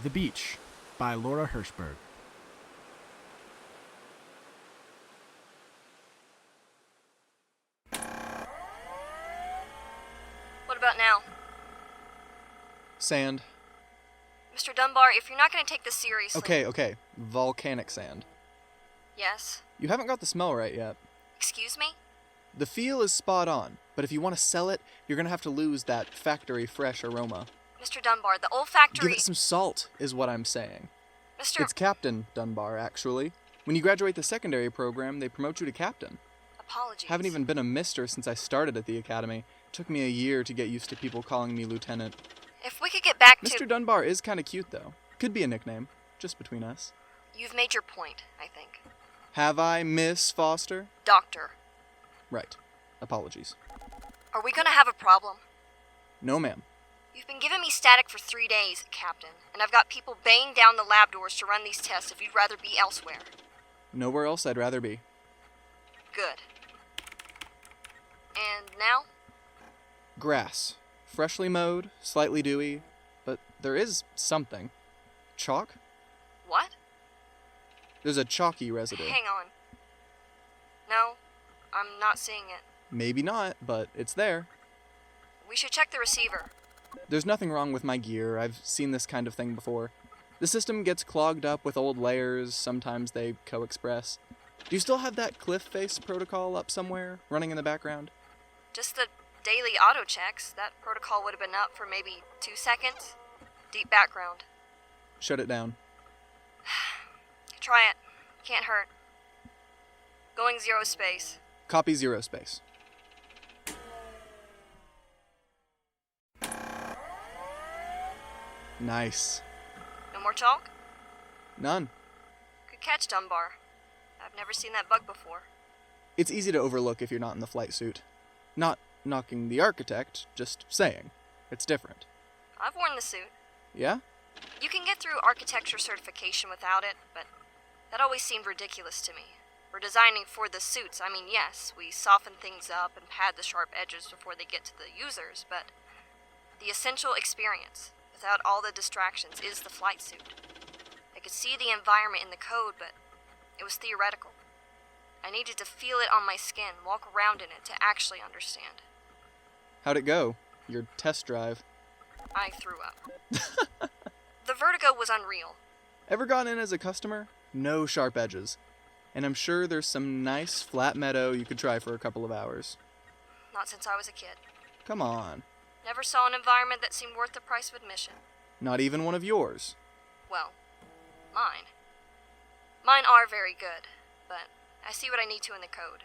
The Beach by Laura Hirschberg. What about now? Sand. Mr. Dunbar, if you're not going to take this seriously... Okay. Volcanic sand. Yes? You haven't got the smell right yet. Excuse me? The feel is spot on, but if you want to sell it, you're going to have to lose that factory fresh aroma. Mr. Dunbar, the olfactory... Give it some salt, is what I'm saying. Mr. It's Captain Dunbar, actually. When you graduate the secondary program, they promote you to captain. Apologies. Haven't even been a mister since I started at the academy. Took me a year to get used to people calling me lieutenant. If we could get back to... Mr. Dunbar is kind of cute, though. Could be a nickname, just between us. You've made your point, I think. Have I, Miss Foster? Doctor. Right. Apologies. Are we going to have a problem? No, ma'am. You've been giving me static for 3 days, Captain, and I've got people banging down the lab doors to run these tests if you'd rather be elsewhere. Nowhere else I'd rather be. Good. And now? Grass. Freshly mowed, slightly dewy, but there is something. Chalk? What? There's a chalky residue. Hang on. No, I'm not seeing it. Maybe not, but it's there. We should check the receiver. There's nothing wrong with my gear. I've seen this kind of thing before. The system gets clogged up with old layers. Sometimes they co-express. Do you still have that cliff face protocol up somewhere, running in the background? Just the daily auto checks. That protocol would have been up for maybe 2 seconds. Deep background. Shut it down. Try it. Can't hurt. Going 0 space. Copy 0 space. Nice. No more chalk? None. Good catch, Dunbar. I've never seen that bug before. It's easy to overlook if you're not in the flight suit. Not knocking the architect, just saying. It's different. I've worn the suit. Yeah? You can get through architecture certification without it, but that always seemed ridiculous to me. We're designing for the suits. I mean, yes, we soften things up and pad the sharp edges before they get to the users, but the essential experience, without all the distractions, is the flight suit. I could see the environment in the code, but it was theoretical. I needed to feel it on my skin, walk around in it to actually understand. How'd it go? Your test drive? I threw up. The vertigo was unreal. Ever gone in as a customer? No sharp edges. And I'm sure there's some nice flat meadow you could try for a couple of hours. Not since I was a kid. Come on. Never saw an environment that seemed worth the price of admission. Not even one of yours. Well, mine. Mine are very good, but I see what I need to in the code.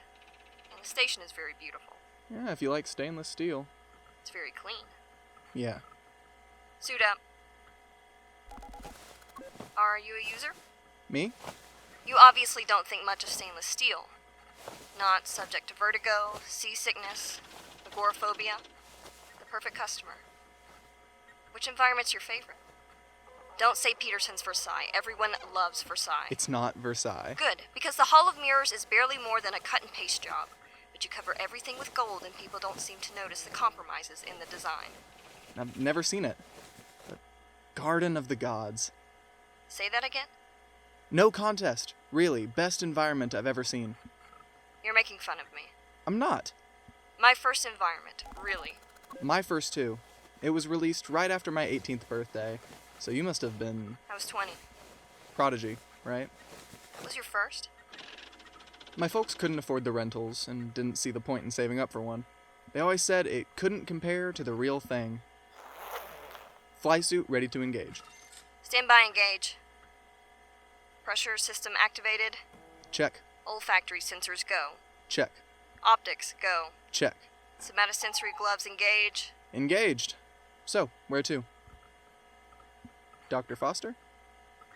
And the station is very beautiful. Yeah, if you like stainless steel. It's very clean. Yeah. Suit up. Are you a user? Me? You obviously don't think much of stainless steel. Not subject to vertigo, seasickness, agoraphobia. The perfect customer. Which environment's your favorite? Don't say Peterson's Versailles. Everyone loves Versailles. It's not Versailles. Good, because the Hall of Mirrors is barely more than a cut and paste job. But you cover everything with gold and people don't seem to notice the compromises in the design. I've never seen it. The Garden of the Gods. Say that again? No contest. Really, best environment I've ever seen. You're making fun of me. I'm not. My first environment, really. My first too. It was released right after my 18th birthday, so you must have been I was 20. prodigy, right? What was your first? My folks couldn't afford the rentals and didn't see the point in saving up for one. They always said it couldn't compare to the real thing. Fly suit ready to engage. Stand by, engage. Pressure system activated. Check. Olfactory sensors go. Check. Optics go. Check. Somatosensory gloves engage. Engaged. So, where to? Dr. Foster?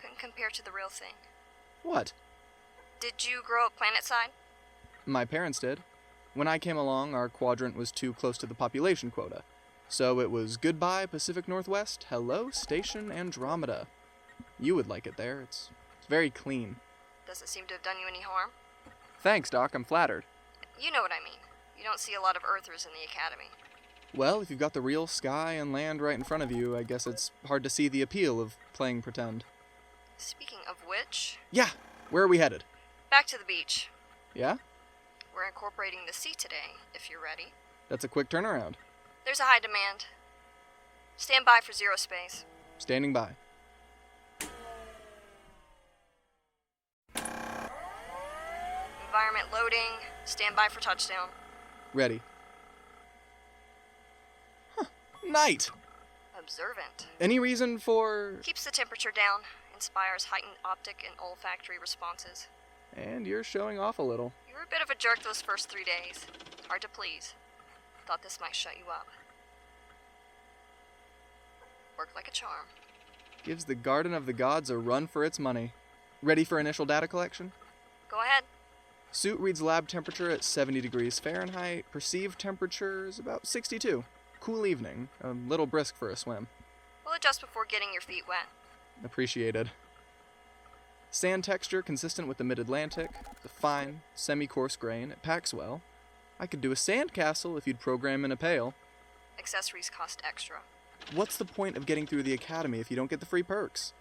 Couldn't compare to the real thing. What? Did you grow up planetside? My parents did. When I came along, our quadrant was too close to the population quota. So it was goodbye Pacific Northwest, hello Station Andromeda. You would like it there. It's very clean. Does it seem to have done you any harm? Thanks, Doc. I'm flattered. You know what I mean. You don't see a lot of Earthers in the academy. Well, if you've got the real sky and land right in front of you, I guess it's hard to see the appeal of playing pretend. Speaking of which, Yeah, where are we headed? back to the beach. Yeah? We're incorporating the sea today, if you're ready. That's a quick turnaround. There's a high demand. Stand by for zero space. Standing by. Environment loading. Stand by for touchdown. Ready. Night! Observant. Any reason for... Keeps the temperature down. Inspires heightened optic and olfactory responses. And you're showing off a little. You were a bit of a jerk those first 3 days. Hard to please. Thought this might shut you up. Worked like a charm. Gives the Garden of the Gods a run for its money. Ready for initial data collection? Go ahead. Suit reads lab temperature at 70 degrees Fahrenheit. Perceived temperature is about 62. Cool evening. A little brisk for a swim. We'll adjust before getting your feet wet. Appreciated. Sand texture consistent with the mid-Atlantic. It's a fine, semi-coarse grain. It packs well. I could do a sand castle if you'd program in a pail. Accessories cost extra. What's the point of getting through the academy if you don't get the free perks?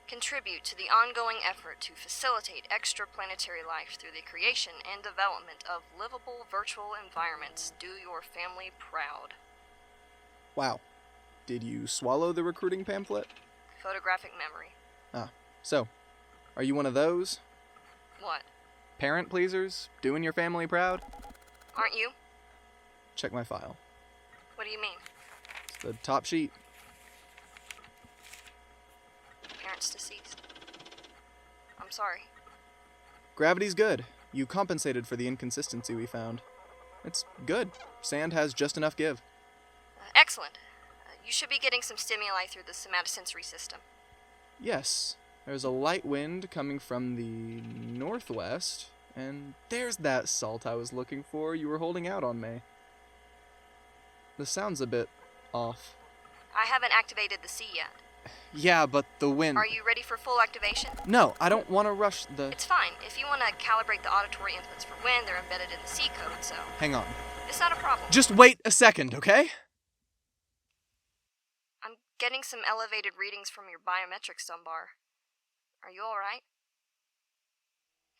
Contribute to the ongoing effort to facilitate extraplanetary life through the creation and development of livable virtual environments. Do your family proud. Wow. Did you swallow the recruiting pamphlet? Photographic memory. So, are you one of those? What? Parent pleasers? Doing your family proud? Aren't you? Check my file. What do you mean? It's the top sheet. Parents deceased. I'm sorry. Gravity's good. You compensated for the inconsistency we found. It's good. Sand has just enough give. Excellent. You should be getting some stimuli through the somatosensory system. Yes, there's a light wind coming from the northwest, and there's that salt I was looking for. You were holding out on me. The sound's a bit off. I haven't activated the sea yet. Yeah, but the wind... Are you ready for full activation? No, I don't want to rush the... It's fine. If you want to calibrate the auditory inputs for wind, they're embedded in the C code, so... Hang on. It's not a problem. Just wait a second, okay? I'm getting some elevated readings from your biometrics, Dunbar. Are you alright?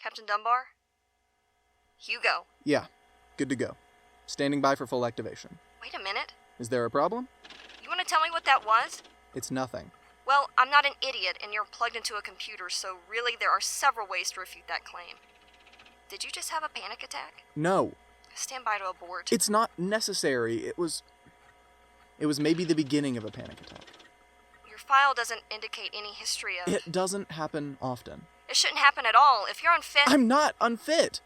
Captain Dunbar? Hugo. Yeah, good to go. Standing by for full activation. Wait a minute. Is there a problem? You want to tell me what that was? It's nothing. Well, I'm not an idiot, and you're plugged into a computer, so really there are several ways to refute that claim. Did you just have a panic attack? No. Stand by to abort. It's not necessary. It was maybe the beginning of a panic attack. Your file doesn't indicate any history of... It doesn't happen often. It shouldn't happen at all. If you're unfit... I'm not unfit!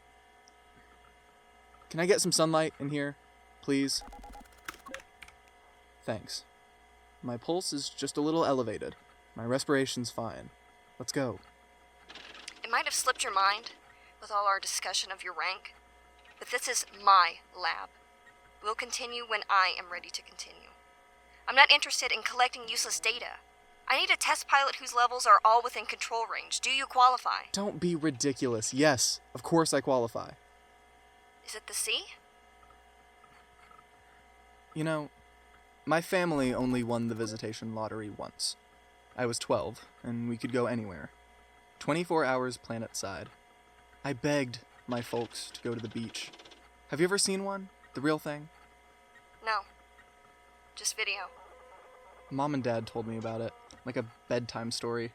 Can I get some sunlight in here, please? Thanks. My pulse is just a little elevated. My respiration's fine. Let's go. It might have slipped your mind with all our discussion of your rank, but this is my lab. We'll continue when I am ready to continue. I'm not interested in collecting useless data. I need a test pilot whose levels are all within control range. Do you qualify? Don't be ridiculous. Yes, of course I qualify. Is it the sea? You know, my family only won the visitation lottery once. I was 12, and we could go anywhere. 24 hours planet-side. I begged my folks to go to the beach. Have you ever seen one? The real thing? No. Just video. Mom and Dad told me about it, like a bedtime story.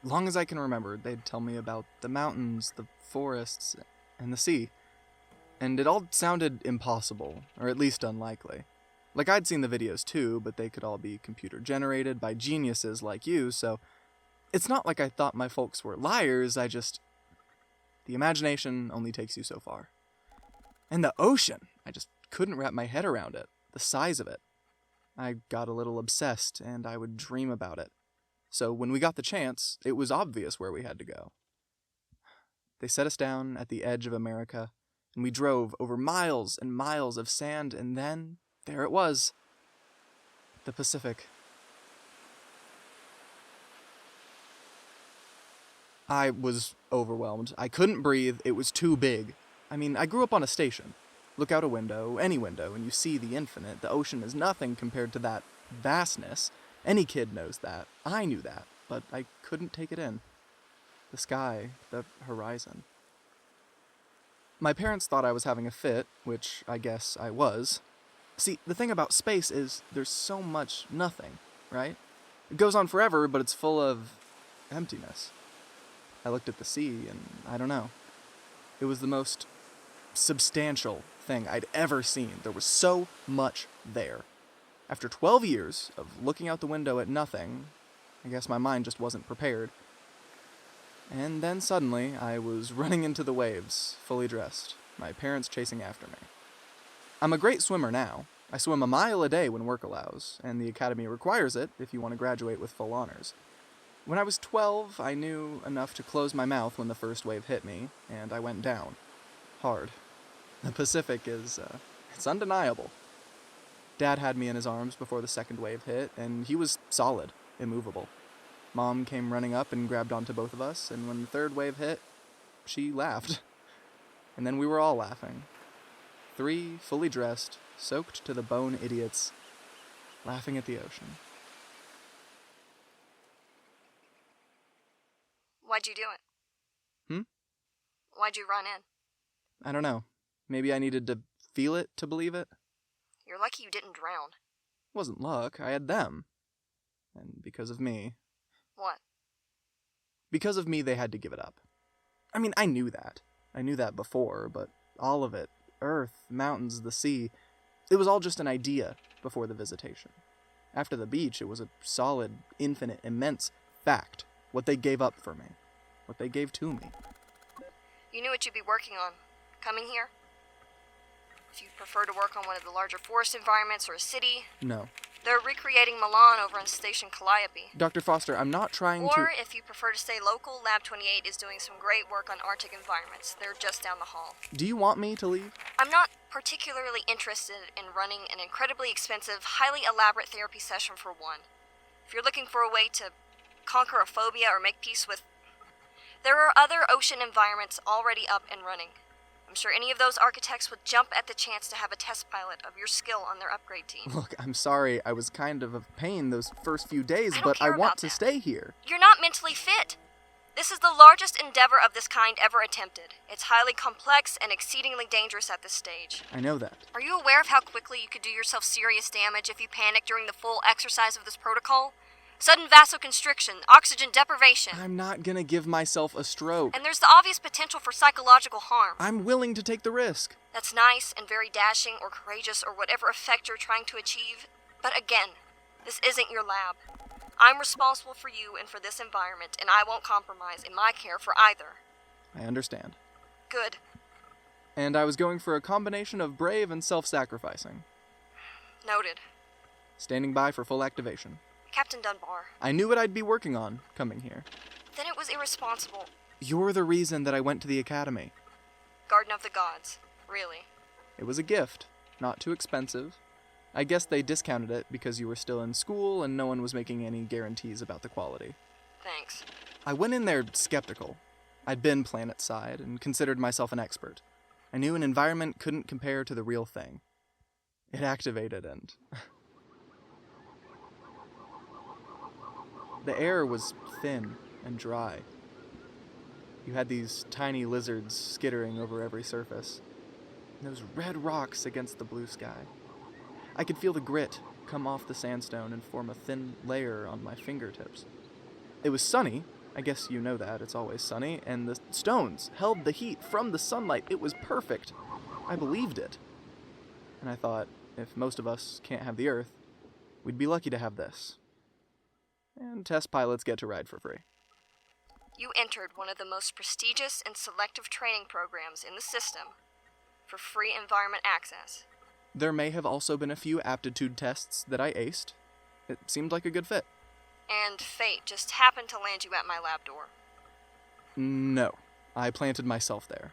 Long as I can remember, they'd tell me about the mountains, the forests, and the sea. And it all sounded impossible, or at least unlikely. Like, I'd seen the videos too, but they could all be computer-generated by geniuses like you, so it's not like I thought my folks were liars, the imagination only takes you so far. And the ocean! I just couldn't wrap my head around it, the size of it. I got a little obsessed, and I would dream about it. So when we got the chance, it was obvious where we had to go. They set us down at the edge of America, and we drove over miles and miles of sand, and then there it was. The Pacific. I was overwhelmed. I couldn't breathe. It was too big. I mean, I grew up on a station. Look out a window, any window, and you see the infinite. The ocean is nothing compared to that vastness. Any kid knows that. I knew that, but I couldn't take it in. The sky, the horizon. My parents thought I was having a fit, which I guess I was. See, the thing about space is there's so much nothing, right? It goes on forever, but it's full of emptiness. I looked at the sea, and I don't know. It was the most substantial thing I'd ever seen. There was so much there. After 12 years of looking out the window at nothing, I guess my mind just wasn't prepared. And then suddenly, I was running into the waves, fully dressed, my parents chasing after me. I'm a great swimmer now. I swim a mile a day when work allows, and the academy requires it if you want to graduate with full honors. When I was 12, I knew enough to close my mouth when the first wave hit me, and I went down. Hard. The Pacific is, it's undeniable. Dad had me in his arms before the second wave hit, and he was solid, immovable. Mom came running up and grabbed onto both of us, and when the third wave hit, she laughed. And then we were all laughing. 3 fully dressed, soaked to the bone idiots, laughing at the ocean. Why'd you do it? Why'd you run in? I don't know. Maybe I needed to feel it to believe it? You're lucky you didn't drown. Wasn't luck, I had them. And because of me. What? Because of me, they had to give it up. I mean, I knew that. I knew that before, but all of it, earth, mountains, the sea, it was all just an idea before the visitation. After the beach, it was a solid, infinite, immense fact. What they gave up for me. What they gave to me. You knew what you'd be working on. Coming here? If you'd prefer to work on one of the larger forest environments or a city. No. They're recreating Milan over on Station Calliope. Dr. Foster, I'm not trying to... Or if you prefer to stay local, Lab 28 is doing some great work on Arctic environments. They're just down the hall. Do you want me to leave? I'm not particularly interested in running an incredibly expensive, highly elaborate therapy session for one. If you're looking for a way to conquer a phobia or make peace with... There are other ocean environments already up and running. I'm sure any of those architects would jump at the chance to have a test pilot of your skill on their upgrade team. Look, I'm sorry, I was kind of a pain those first few days, I don't but care I want about to that. stay here. You're not mentally fit. This is the largest endeavor of this kind ever attempted. It's highly complex and exceedingly dangerous at this stage. I know that. Are you aware of how quickly you could do yourself serious damage if you panic during the full exercise of this protocol? Sudden vasoconstriction, oxygen deprivation. I'm not gonna give myself a stroke. And there's the obvious potential for psychological harm. I'm willing to take the risk. That's nice and very dashing or courageous or whatever effect you're trying to achieve. But again, this isn't your lab. I'm responsible for you and for this environment, and I won't compromise in my care for either. I understand. Good. And I was going for a combination of brave and self-sacrificing. Noted. Standing by for full activation. Captain Dunbar. I knew what I'd be working on, coming here. Then it was irresponsible. You're the reason that I went to the academy. Garden of the Gods. Really. It was a gift, not too expensive. I guess they discounted it because you were still in school and no one was making any guarantees about the quality. Thanks. I went in there skeptical. I'd been planetside and considered myself an expert. I knew an environment couldn't compare to the real thing. It activated and... The air was thin and dry. You had these tiny lizards skittering over every surface. And those red rocks against the blue sky. I could feel the grit come off the sandstone and form a thin layer on my fingertips. It was sunny, I guess you know that, it's always sunny, and the stones held the heat from the sunlight. It was perfect. I believed it. And I thought, if most of us can't have the Earth, we'd be lucky to have this. And test pilots get to ride for free. You entered one of the most prestigious and selective training programs in the system for free environment access. There may have also been a few aptitude tests that I aced. It seemed like a good fit. And fate just happened to land you at my lab door. No, I planted myself there.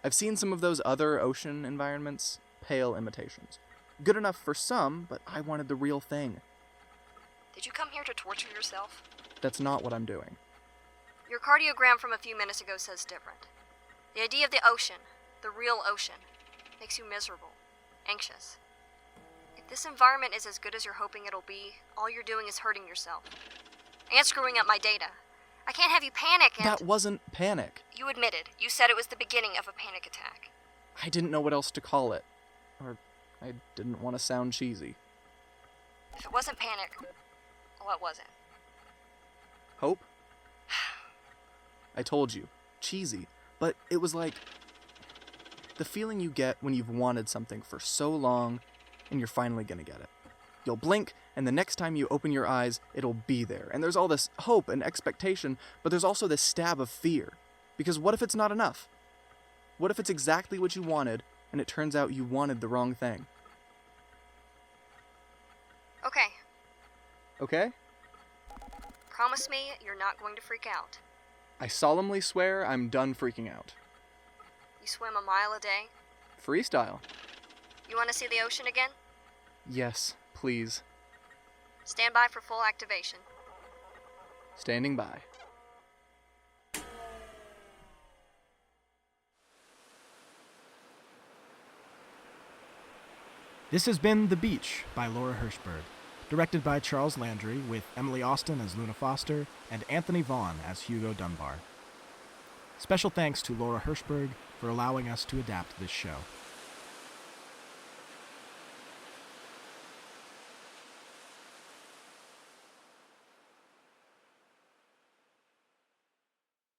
I've seen some of those other ocean environments, pale imitations. Good enough for some, but I wanted the real thing. Did you come here to torture yourself? That's not what I'm doing. Your cardiogram from a few minutes ago says different. The idea of the ocean, the real ocean, Makes you miserable. Anxious. If this environment is as good as you're hoping it'll be, all you're doing is hurting yourself. And screwing up my data. I can't have you panic and... That wasn't panic. You admitted. You said it was the beginning of a panic attack. I didn't know what else to call it. Or I didn't want to sound cheesy. If it wasn't panic, what was it? Hope? I told you. Cheesy. But it was like the feeling you get when you've wanted something for so long and you're finally gonna get it. You'll blink, and the next time you open your eyes, it'll be there. And there's all this hope and expectation, but there's also this stab of fear. Because what if it's not enough? What if it's exactly what you wanted, and it turns out you wanted the wrong thing? Okay. Okay? Promise me you're not going to freak out. I solemnly swear I'm done freaking out. You swim a mile a day? Freestyle. You want to see the ocean again? Yes, please. Stand by for full activation. Standing by. This has been The Beach by Laura Hirschberg, directed by Charles Landry with Emily Austin as Luna Foster and Anthony Vaughn as Hugo Dunbar. Special thanks to Laura Hirschberg for allowing us to adapt this show.